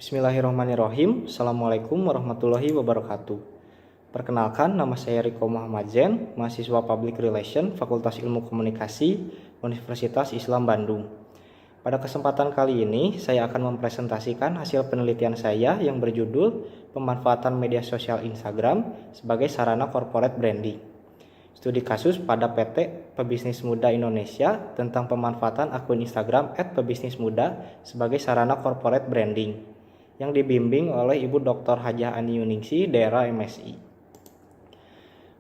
Bismillahirrahmanirrahim. Assalamualaikum warahmatullahi wabarakatuh. Perkenalkan, nama saya Riko Muhammad Zen, mahasiswa Public Relation, Fakultas Ilmu Komunikasi, Universitas Islam Bandung. Pada kesempatan kali ini, saya akan mempresentasikan hasil penelitian saya yang berjudul Pemanfaatan Media Sosial Instagram sebagai Sarana Corporate Branding. Studi kasus pada PT Pebisnis Muda Indonesia tentang pemanfaatan akun Instagram @pebisnismuda sebagai sarana corporate branding, yang dibimbing oleh Ibu Dr. Hajah Ani Yuningsi, daerah MSI.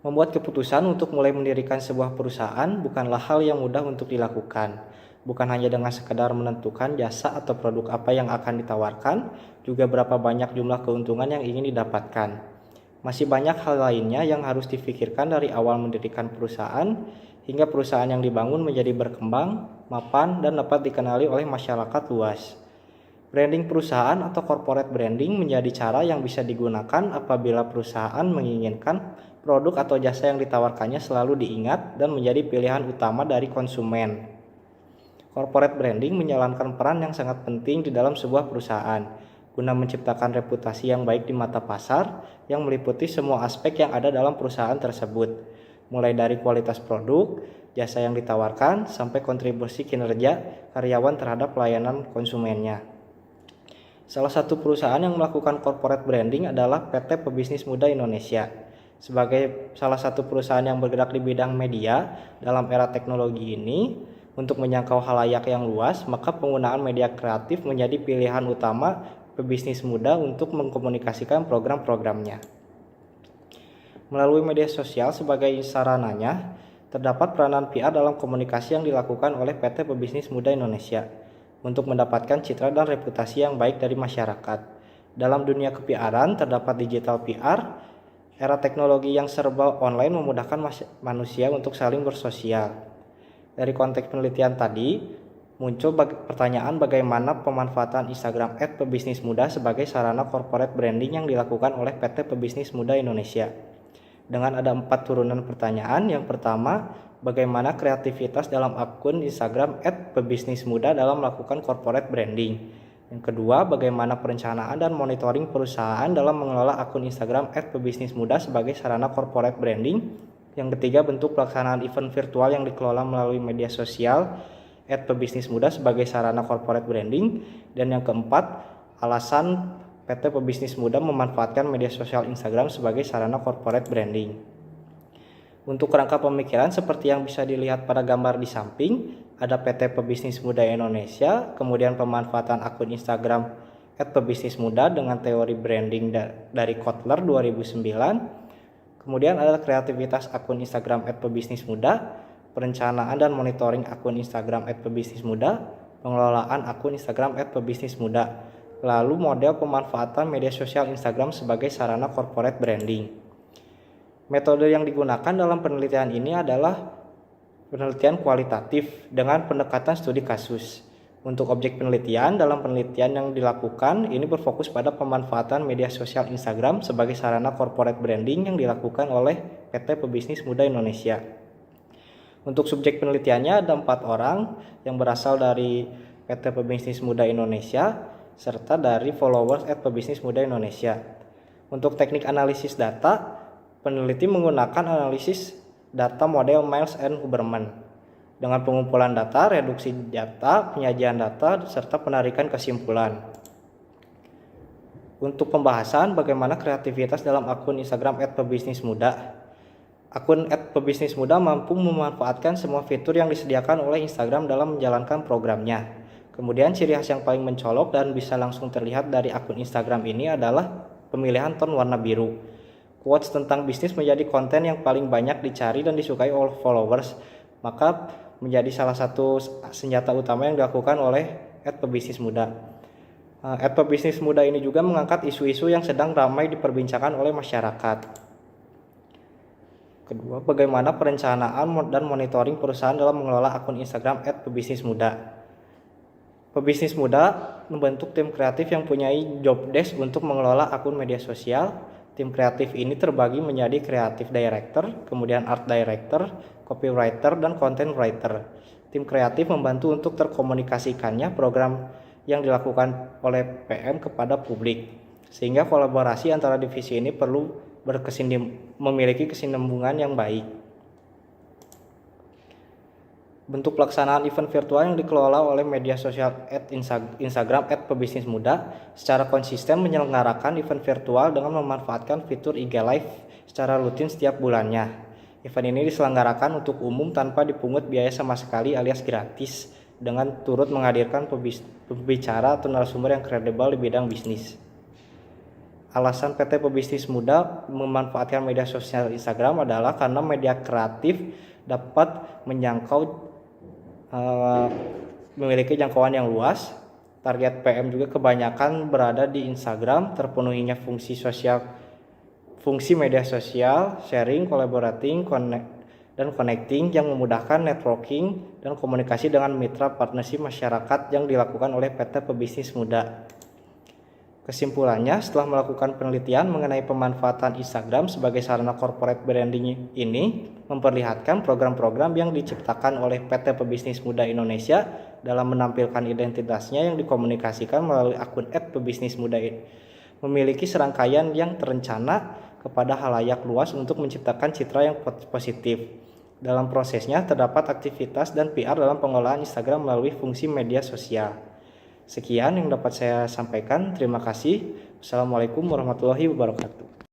Membuat keputusan untuk mulai mendirikan sebuah perusahaan bukanlah hal yang mudah untuk dilakukan. Bukan hanya dengan sekedar menentukan jasa atau produk apa yang akan ditawarkan, juga berapa banyak jumlah keuntungan yang ingin didapatkan. Masih banyak hal lainnya yang harus dipikirkan dari awal mendirikan perusahaan, hingga perusahaan yang dibangun menjadi berkembang, mapan, dan dapat dikenali oleh masyarakat luas. Branding perusahaan atau corporate branding menjadi cara yang bisa digunakan apabila perusahaan menginginkan produk atau jasa yang ditawarkannya selalu diingat dan menjadi pilihan utama dari konsumen. Corporate branding menjalankan peran yang sangat penting di dalam sebuah perusahaan, guna menciptakan reputasi yang baik di mata pasar yang meliputi semua aspek yang ada dalam perusahaan tersebut, mulai dari kualitas produk, jasa yang ditawarkan, sampai kontribusi kinerja karyawan terhadap pelayanan konsumennya. Salah satu perusahaan yang melakukan corporate branding adalah PT Pebisnis Muda Indonesia. Sebagai salah satu perusahaan yang bergerak di bidang media dalam era teknologi ini, untuk menjangkau halayak yang luas, maka penggunaan media kreatif menjadi pilihan utama pebisnis muda untuk mengkomunikasikan program-programnya. Melalui media sosial sebagai sarananya, terdapat peranan PR dalam komunikasi yang dilakukan oleh PT Pebisnis Muda Indonesia untuk mendapatkan citra dan reputasi yang baik dari masyarakat. Dalam dunia ke-PR-an terdapat digital PR. Era teknologi yang serba online memudahkan manusia untuk saling bersosial. Dari konteks penelitian tadi, muncul pertanyaan bagaimana pemanfaatan Instagram @pebisnismuda sebagai sarana corporate branding yang dilakukan oleh PT Pebisnis Muda Indonesia. Dengan ada 4 turunan pertanyaan. Yang pertama, bagaimana kreativitas dalam akun Instagram @pebisnismuda dalam melakukan corporate branding. Yang kedua, bagaimana perencanaan dan monitoring perusahaan dalam mengelola akun Instagram @pebisnismuda sebagai sarana corporate branding. Yang ketiga, bentuk pelaksanaan event virtual yang dikelola melalui media sosial @pebisnismuda sebagai sarana corporate branding. Dan yang keempat, alasan PT Pebisnis Muda memanfaatkan media sosial Instagram sebagai sarana corporate branding. Untuk kerangka pemikiran seperti yang bisa dilihat pada gambar di samping, ada PT Pebisnis Muda Indonesia, kemudian pemanfaatan akun Instagram @pebisnismuda dengan teori branding dari Kotler 2009. Kemudian ada kreativitas akun Instagram @pebisnismuda, perencanaan dan monitoring akun Instagram @pebisnismuda, pengelolaan akun Instagram @pebisnismuda, lalu model pemanfaatan media sosial Instagram sebagai sarana corporate branding. Metode yang digunakan dalam penelitian ini adalah penelitian kualitatif dengan pendekatan studi kasus. Untuk objek penelitian, dalam penelitian yang dilakukan ini berfokus pada pemanfaatan media sosial Instagram sebagai sarana corporate branding yang dilakukan oleh PT Pebisnis Muda Indonesia. Untuk subjek penelitiannya ada 4 orang yang berasal dari PT Pebisnis Muda Indonesia serta dari followers @pebisnis muda Indonesia. Untuk teknik analisis data, peneliti menggunakan analisis data model Miles and Huberman dengan pengumpulan data, reduksi data, penyajian data, serta penarikan kesimpulan. Untuk pembahasan bagaimana kreativitas dalam akun Instagram @pebisnismuda. Akun @pebisnismuda mampu memanfaatkan semua fitur yang disediakan oleh Instagram dalam menjalankan programnya. Kemudian ciri khas yang paling mencolok dan bisa langsung terlihat dari akun Instagram ini adalah pemilihan ton warna biru. Quotes tentang bisnis menjadi konten yang paling banyak dicari dan disukai oleh followers, maka menjadi salah satu senjata utama yang dilakukan oleh @pebisnismuda. @pebisnismuda ini juga mengangkat isu-isu yang sedang ramai diperbincangkan oleh masyarakat. Kedua, bagaimana perencanaan dan monitoring perusahaan dalam mengelola akun Instagram @pebisnismuda. Pebisnis Muda membentuk tim kreatif yang punya job desk untuk mengelola akun media sosial. Tim kreatif ini terbagi menjadi creative director, kemudian art director, copywriter, dan content writer. Tim kreatif membantu untuk terkomunikasikannya program yang dilakukan oleh PM kepada publik, sehingga kolaborasi antara divisi ini perlu memiliki kesinambungan yang baik. Bentuk pelaksanaan event virtual yang dikelola oleh media sosial Instagram @pebisnismuda secara konsisten menyelenggarakan event virtual dengan memanfaatkan fitur IG Live secara rutin setiap bulannya. Event ini diselenggarakan untuk umum tanpa dipungut biaya sama sekali alias gratis, dengan turut menghadirkan pembicara atau narasumber yang kredibel di bidang bisnis. Alasan PT Pebisnis Muda memanfaatkan media sosial Instagram adalah karena media kreatif dapat memiliki jangkauan yang luas. Target PM juga kebanyakan berada di Instagram. Terpenuhinya fungsi media sosial, sharing, collaborating, dan connecting yang memudahkan networking dan komunikasi dengan mitra partnership masyarakat yang dilakukan oleh PT Pebisnis Muda. Kesimpulannya, setelah melakukan penelitian mengenai pemanfaatan Instagram sebagai sarana corporate branding ini memperlihatkan program-program yang diciptakan oleh PT Pebisnis Muda Indonesia dalam menampilkan identitasnya yang dikomunikasikan melalui akun @pebisnismuda memiliki serangkaian yang terencana kepada halayak luas untuk menciptakan citra yang positif. Dalam prosesnya terdapat aktivitas dan PR dalam pengolahan Instagram melalui fungsi media sosial. Sekian yang dapat saya sampaikan. Terima kasih. Wassalamualaikum warahmatullahi wabarakatuh.